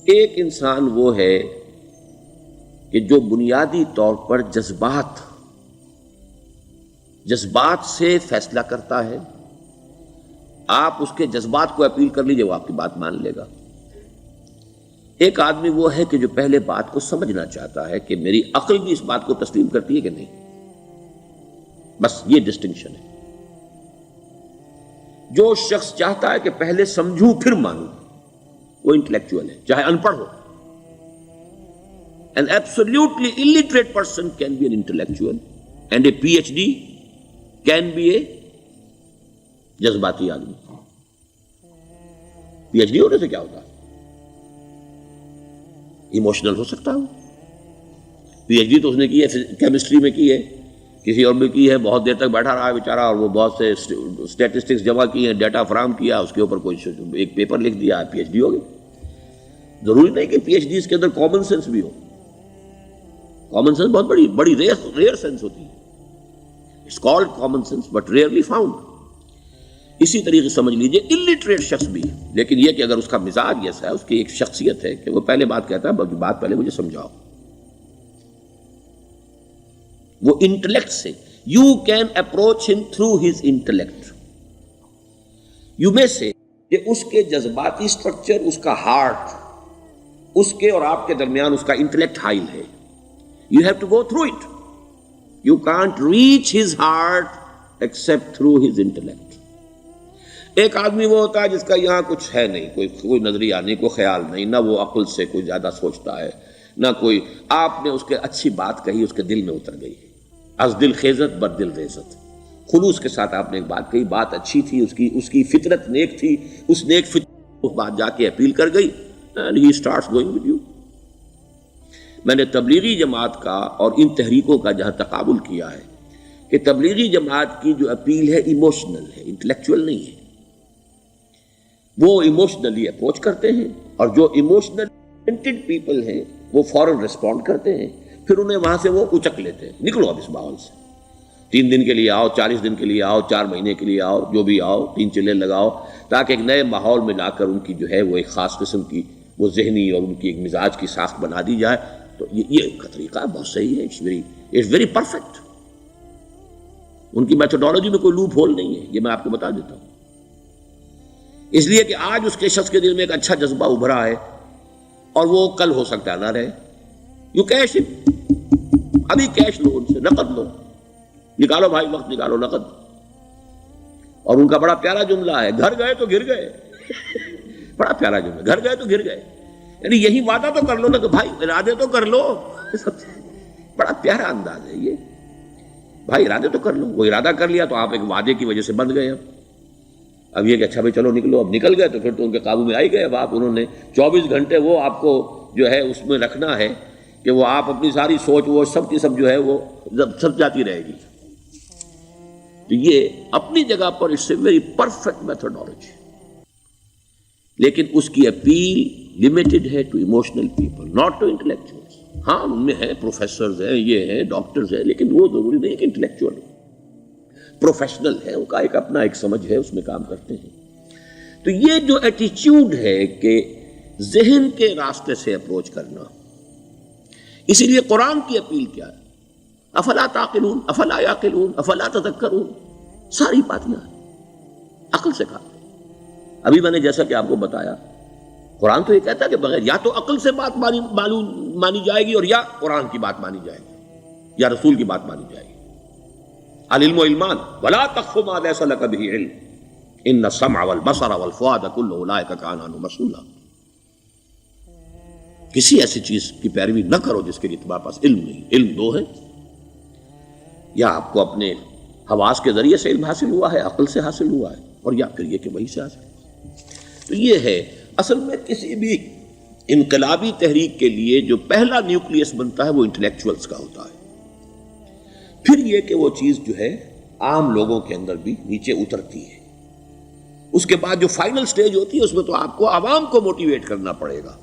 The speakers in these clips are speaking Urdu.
ایک انسان وہ ہے کہ جو بنیادی طور پر جذبات سے فیصلہ کرتا ہے. آپ اس کے جذبات کو اپیل کر لیجیے، وہ آپ کی بات مان لے گا. ایک آدمی وہ ہے کہ جو پہلے بات کو سمجھنا چاہتا ہے کہ میری عقل بھی اس بات کو تسلیم کرتی ہے کہ نہیں. بس یہ ڈسٹنکشن ہے. جو شخص چاہتا ہے کہ پہلے سمجھوں پھر مانوں، وہ انٹلیکچوئل ہے، چاہے ان پڑھ ہو. An absolutely illiterate person can be an intellectual and a PhD can be a جذباتی آدمی. پی ایچ ڈی ہونے سے کیا ہوتا ہے؟ ایموشنل ہو سکتا ہوں. پی ایچ ڈی تو اس نے کی ہے کیمسٹری میں کی ہے، کسی اور میں کی ہے، بہت دیر تک بیٹھا رہا ہے بیچارہ، اور وہ بہت سے اسٹیٹسٹکس جمع کی ہیں، ڈیٹا فراہم کیا، اس کے اوپر کوئی ایک پیپر لکھ دیا، پی ایچ ڈی ہو گئی. ضروری نہیں کہ پی ایچ ڈی اس کے اندر کامن سینس بھی ہو. کامن سینس بہت بڑی ریئر سینس ہوتی ہے. It's called common sense but rarely found. اسی طریقے سمجھ لیجئے الٹریٹ شخص بھی، لیکن یہ کہ اگر اس کا مزاج ایسا ہے، اس کی ایک شخصیت ہے کہ وہ پہلے بات کہتا ہے، بات پہلے مجھے سمجھاؤ. وہ انٹلیکٹ سے یو کین اپروچ ہم تھرو ہز انٹلیکٹ. یو میں سے کہ اس کے جذباتی سٹرکچر، اس کا ہارٹ، اس کے اور آپ کے درمیان اس کا انٹلیکٹ حائل ہے. You have to go through it. You can't reach his heart except through his intellect. ایک آدمی وہ ہوتا ہے جس کا یہاں کچھ ہے نہیں، کوئی نظریہ نہیں، کوئی خیال نہیں، نہ وہ عقل سے کوئی زیادہ سوچتا ہے، نہ کوئی. آپ نے اس کے اچھی بات کہی، اس کے دل میں اتر گئی. از دل خیزت بر دل ریزت. خلوص کے ساتھ آپ نے ایک بات کہی، بات اچھی تھی، اس کی فطرت نیک تھی، اس نیک فطرت اس بات جا کے اپیل کر گئی. And he starts going with you. میں نے تبلیغی جماعت کا اور ان تحریکوں کا جہاں تقابل کیا ہے کہ تبلیغی جماعت کی جو اپیل ہے ایموشنل ہے، انٹلیکچوئل نہیں ہے. وہ ایموشنلی اپروچ کرتے ہیں، اور جو ایموشنل پیپل ہیں وہ فوراً ریسپونڈ کرتے ہیں، پھر انہیں وہاں سے وہ اچک لیتے ہیں. نکلو اب اس ماحول سے، 3 دن کے لیے آؤ، 40 دن کے لیے آؤ، 4 مہینے کے لیے آؤ، جو بھی آؤ، 3 چلے لگاؤ، تاکہ ایک نئے ماحول میں لا کر ان کی جو ہے وہ ایک خاص قسم کی وہ ذہنی اور ان کی ایک مزاج کی ساخت بنا دی جائے. تو یہ کا طریقہ بہت صحیح ہے. It's very perfect. ان کی میتھڈالوجی میں کوئی لوپ ہول نہیں ہے، یہ میں آپ کو بتا دیتا ہوں. اس لیے کہ آج اس کے شخص کے دل میں ایک اچھا جذبہ ابھرا ہے، اور وہ کل ہو سکتا ہے نہ رہے. یو کیش، ابھی کیش لو، ان سے نقد لو، نکالو بھائی، وقت نکالو، نقد. اور ان کا بڑا پیارا جملہ ہے، گھر گئے تو گر گئے. بڑا پیارا جملہ، گھر گئے تو گر گئے. یعنی یہی وعدہ تو کر لو نا کہ بھائی ارادے تو کر لو. بڑا پیارا انداز ہے یہ. بھائی ارادے تو کر لو. وہ ارادہ کر لیا تو آپ ایک وعدے کی وجہ سے بند گئے. اب یہ کہ اچھا بھائی چلو نکلو، اب نکل گئے تو پھر تو ان کے قابو میں آئی گئے. اب آپ انہوں نے 24 گھنٹے وہ آپ کو جو ہے اس میں رکھنا ہے کہ وہ آپ اپنی ساری سوچ وہ سب کی سب جو ہے وہ سب جاتی رہے گی. تو یہ اپنی جگہ پر it's a very perfect methodology, لیکن اس کی اپیل لمیٹڈ ہے to emotional people, not to intellectuals. ہاں ان میں ہیں پروفیسرز ہیں، یہ ہیں ڈاکٹرز ہیں، لیکن وہ ضروری نہیں کہ انٹلیکچوئل پروفیشنل ہے. ان کا ایک اپنا ایک سمجھ ہے، اس میں کام کرتے ہیں. تو یہ جو ایٹیچیوڈ ہے کہ ذہن کے راستے سے اپروچ کرنا، اسی لیے قرآن کی اپیل کیا ہے؟ افلا تعقلون، افلا یعقلون، افلا تذکرون. ساری باتیں عقل سے کہا. ابھی میں نے جیسا کہ آپ کو بتایا، قرآن تو یہ کہتا ہے کہ بغیر یا تو عقل سے بات مانی جائے گی، اور یا قرآن کی بات مانی جائے گی، یا رسول کی بات مانی جائے گی. العلم علمان ولا تخف ما ليس لك به علم ان السمع والبصر والفؤاد كل اولئك كان عنه مسؤولا. کسی ایسی چیز کی پیروی نہ کرو جس کے لیے تمہارے پاس علم نہیں. علم دو ہے، یا آپ کو اپنے حواس کے ذریعے سے علم حاصل ہوا ہے، عقل سے حاصل ہوا ہے، اور یا پھر یہ کہ وہی سے حاصل. تو یہ ہے اصل میں کسی بھی انقلابی تحریک کے لیے جو پہلا نیوکلیس بنتا ہے وہ انٹلیکچوئلز کا ہوتا ہے. پھر یہ کہ وہ چیز جو ہے عام لوگوں کے اندر بھی نیچے اترتی ہے. اس کے بعد جو فائنل سٹیج ہوتی ہے اس میں تو آپ کو عوام کو موٹیویٹ کرنا پڑے گا.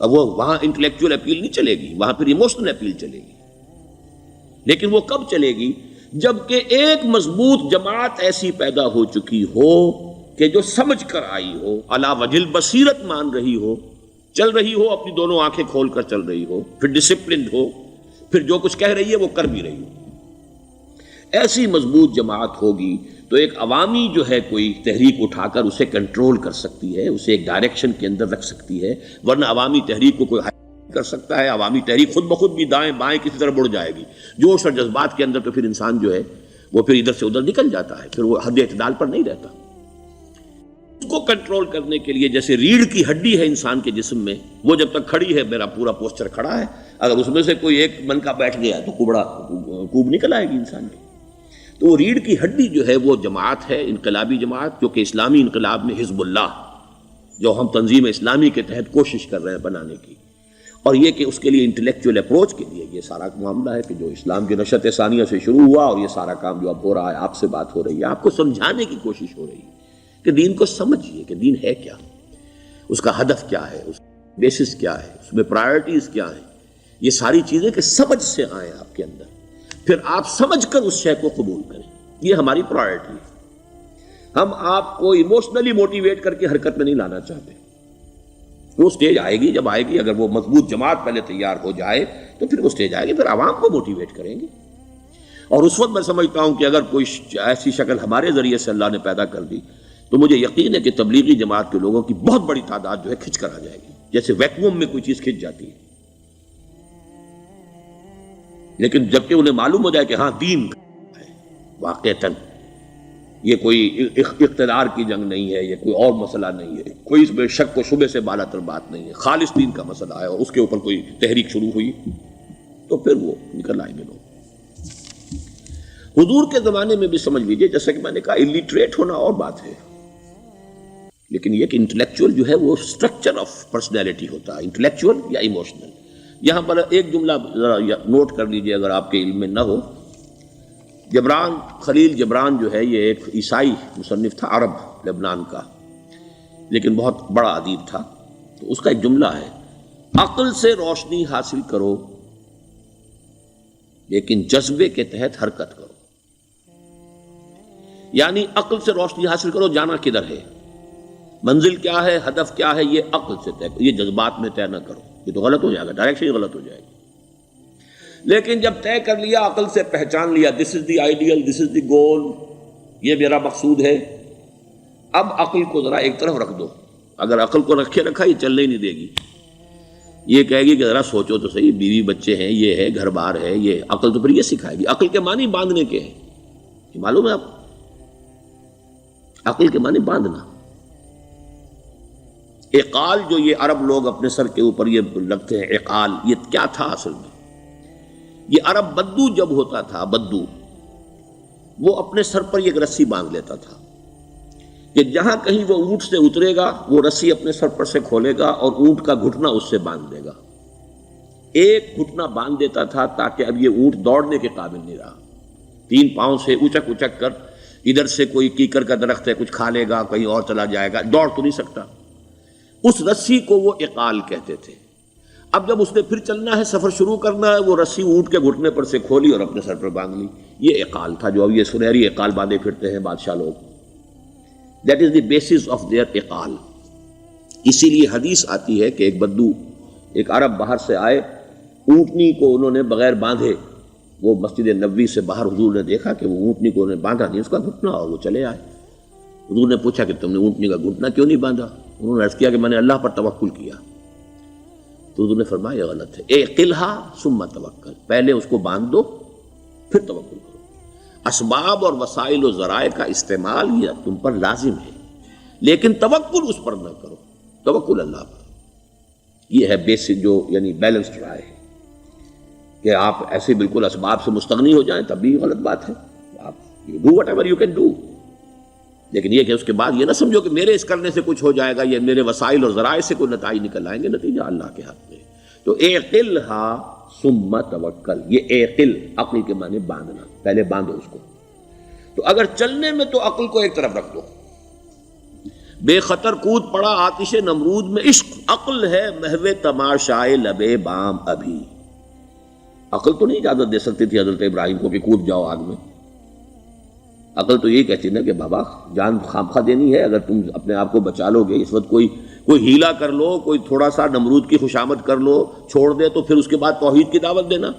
اب وہ وہاں انٹلیکچوئل اپیل نہیں چلے گی، وہاں پھر ایموشنل اپیل چلے گی. لیکن وہ کب چلے گی؟ جبکہ ایک مضبوط جماعت ایسی پیدا ہو چکی ہو کہ جو سمجھ کر آئی ہو، علی وجہ البصیرت مان رہی ہو چل رہی ہو اپنی دونوں آنکھیں کھول کر چل رہی ہو، پھر ڈسپلنڈ ہو، پھر جو کچھ کہہ رہی ہے وہ کر بھی رہی ہو. ایسی مضبوط جماعت ہوگی تو ایک عوامی جو ہے کوئی تحریک اٹھا کر اسے کنٹرول کر سکتی ہے، اسے ایک ڈائریکشن کے اندر رکھ سکتی ہے. ورنہ عوامی تحریک کو کوئی کر سکتا ہے؟ عوامی تحریک خود بخود بھی دائیں بائیں کسی طرف بڑھ جائے گی. جوش اور جذبات کے اندر تو پھر انسان جو ہے وہ پھر ادھر سے ادھر نکل جاتا ہے، پھر وہ حد اعتدال پر نہیں رہتا. اس کو کنٹرول کرنے کے لیے جیسے ریڑھ کی ہڈی ہے انسان کے جسم میں، وہ جب تک کھڑی ہے میرا پورا پوسچر کھڑا ہے، اگر اس میں سے کوئی ایک منکا بیٹھ گیا تو کوب نکل آئے گی انسان کی. تو وہ ریڑھ کی ہڈی جو ہے وہ جماعت ہے، انقلابی جماعت، جو کہ اسلامی انقلاب میں حزب اللہ جو ہم تنظیم اسلامی کے تحت کوشش کر رہے ہیں بنانے کی. اور یہ کہ اس کے لیے انٹلیکچوئل اپروچ کے لیے یہ سارا معاملہ ہے کہ جو اسلام کی نشأت ثانیہ سے شروع ہوا اور یہ سارا کام جو اب ہو رہا ہے، آپ سے بات ہو رہی ہے، آپ کو سمجھانے کی کوشش ہو رہی ہے کہ دین کو سمجھیے کہ دین ہے کیا، اس کا ہدف کیا ہے، اس کا بیسس کیا ہے، اس میں پرائرٹیز کیا ہیں. یہ ساری چیزیں کہ سمجھ سے آئیں آپ کے اندر، پھر آپ سمجھ کر اس شے کو قبول کریں. یہ ہماری پرائرٹی ہے. ہم آپ کو ایموشنلی موٹیویٹ کر کے حرکت میں نہیں لانا چاہتے. وہ سٹیج آئے گی، جب آئے گی، اگر وہ مضبوط جماعت پہلے تیار ہو جائے تو پھر وہ سٹیج آئے گی، پھر عوام کو موٹیویٹ کریں گے. اور اس وقت میں سمجھتا ہوں کہ اگر کوئی ایسی شکل ہمارے ذریعے سے اللہ نے پیدا کر دی تو مجھے یقین ہے کہ تبلیغی جماعت کے لوگوں کی بہت بڑی تعداد جو ہے کھنچ کر آ جائے گی، جیسے ویکیوم میں کوئی چیز کھنچ جاتی ہے. لیکن جبکہ انہیں معلوم ہو جائے کہ ہاں دین ہے واقعتاً، یہ کوئی اقتدار کی جنگ نہیں ہے، یہ کوئی اور مسئلہ نہیں ہے، کوئی اس میں شک و شبے سے بالا تر بات نہیں ہے، خالص دین کا مسئلہ ہے، اور اس کے اوپر کوئی تحریک شروع ہوئی تو پھر وہ نکل آئیں گے لوگ. حضور کے زمانے میں بھی سمجھ لیجئے، جیسا کہ میں نے کہا الٹریٹ ہونا اور بات ہے، لیکن یہ کہ انٹلیکچوئل جو ہے وہ اسٹرکچر آف پرسنالٹی ہوتا ہے، انٹلیکچوئل یا ایموشنل. یہاں پر ایک جملہ ذرا نوٹ کر لیجئے اگر آپ کے علم میں نہ ہو. جبران، خلیل جبران جو ہے یہ ایک عیسائی مصنف تھا عرب لبنان کا، لیکن بہت بڑا ادیب تھا. تو اس کا ایک جملہ ہے، عقل سے روشنی حاصل کرو لیکن جذبے کے تحت حرکت کرو. یعنی عقل سے روشنی حاصل کرو، جانا کدھر ہے، منزل کیا ہے، ہدف کیا ہے، یہ عقل سے طے کرو، یہ جذبات میں طے نہ کرو، یہ تو غلط ہو جائے گا، ڈائریکشن ہی غلط ہو جائے گی. لیکن جب طے کر لیا، عقل سے پہچان لیا، دس از دی آئیڈیل، دس از دی گول، یہ میرا مقصود ہے، اب عقل کو ذرا ایک طرف رکھ دو. اگر عقل کو رکھے رکھا یہ چلنے ہی نہیں دے گی، یہ کہے گی کہ ذرا سوچو تو صحیح، بیوی بچے ہیں، یہ ہے، گھر بار ہے، یہ عقل تو پھر یہ سکھائے گی. عقل کے معنی باندھنے کے ہیں، یہ معلوم ہے آپ، عقل کے معنی باندھنا. اقال جو یہ عرب لوگ اپنے سر کے اوپر یہ رکھتے ہیں، اقال، یہ کیا تھا اصل میں؟ یہ عرب بدو جب ہوتا تھا، بدو وہ اپنے سر پر ایک رسی باندھ لیتا تھا کہ جہاں کہیں وہ اونٹ سے اترے گا وہ رسی اپنے سر پر سے کھولے گا اور اونٹ کا گھٹنا اس سے باندھ دے گا. ایک گھٹنا باندھ دیتا تھا تاکہ اب یہ اونٹ دوڑنے کے قابل نہیں رہا، 3 پاؤں سے اچک اچک کر، ادھر سے کوئی کیکر کا درخت ہے کچھ کھا لے گا، کہیں اور چلا جائے گا، دوڑ تو نہیں سکتا. اس رسی کو وہ اقال کہتے تھے. اب جب اس نے پھر چلنا ہے، سفر شروع کرنا ہے، وہ رسی اونٹ کے گھٹنے پر سے کھولی اور اپنے سر پر باندھ لی. یہ اقال تھا جو اب یہ سنہری اقال باندھے پھرتے ہیں بادشاہ لوگ. That is the basis of their اقال. اسی لیے حدیث آتی ہے کہ ایک بدو، ایک عرب باہر سے آئے، اونٹنی کو انہوں نے بغیر باندھے، وہ مسجد نبوی سے باہر حضور نے دیکھا کہ وہ اونٹنی کو انہوں نے باندھا نہیں، اس کا گھٹنا، اور وہ چلے آئے. حضور نے پوچھا کہ تم نے اونٹنی کا گھٹنا کیوں نہیں باندھا؟ انہوں نے عرض کیا کہ میں نے اللہ پر توکل کیا. تو حضور نے فرمایا یہ غلط ہے، اعقلھا ثم توکل، پہلے اس کو باندھ دو پھر توکل کرو. اسباب اور وسائل و ذرائع کا استعمال یہ تم پر لازم ہے، لیکن توکل اس پر نہ کرو، توکل اللہ پر. یہ ہے بیسک جو یعنی بیلنسڈ رائے ہے کہ آپ ایسے بالکل اسباب سے مستغنی ہو جائیں تب بھی غلط بات ہے. آپ do what ever you can do, لیکن یہ کہ اس کے بعد یہ نہ سمجھو کہ میرے اس کرنے سے کچھ ہو جائے گا، یہ میرے وسائل اور ذرائع سے کوئی نتائج نکل آئیں گے، نتیجہ اللہ کے ہاتھ میں. تو اعقلھا ثم توکل، یہ اعقل، عقل کے معنی باندھنا، پہلے باندھو اس کو. تو اگر چلنے میں تو عقل کو ایک طرف رکھ دو. بے خطر کود پڑا آتش نمرود میں عشق، عقل ہے محو تماشائے لبے بام ابھی. عقل تو نہیں اجازت دے سکتی تھی حضرت ابراہیم کو کہ کود جاؤ آگ میں. عقل تو یہی کہتی نا کہ بابا جان خامخواہ دینی ہے، اگر تم اپنے آپ کو بچا لو گے، اس وقت کوئی کوئی ہیلا کر لو، کوئی تھوڑا سا نمرود کی خوشامد کر لو، چھوڑ دے تو پھر اس کے بعد توحید کی دعوت دینا.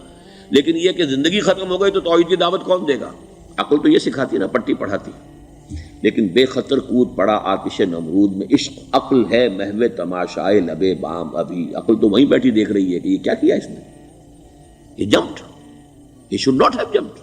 لیکن یہ کہ زندگی ختم ہو گئی تو توحید کی دعوت کون دے گا؟ عقل تو یہ سکھاتی نا، پٹی پڑھاتی. لیکن بے خطر کود پڑا آتش نمرود میں عشق، عقل ہے محو تماشائے لبے بام ابھی. عقل تو وہیں بیٹھی دیکھ رہی ہے کہ یہ کیا کیا اس نے، یہ جمپڈ، یہ شوڈ ناٹ ہیو جمپڈ.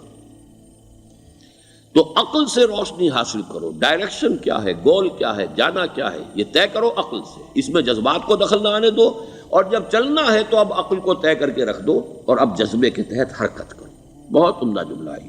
تو عقل سے روشنی حاصل کرو، ڈائریکشن کیا ہے، گول کیا ہے، جانا کیا ہے، یہ طے کرو عقل سے. اس میں جذبات کو دخل نہ آنے دو، اور جب چلنا ہے تو اب عقل کو طے کر کے رکھ دو اور اب جذبے کے تحت حرکت کرو. بہت عمدہ جملہ ہے.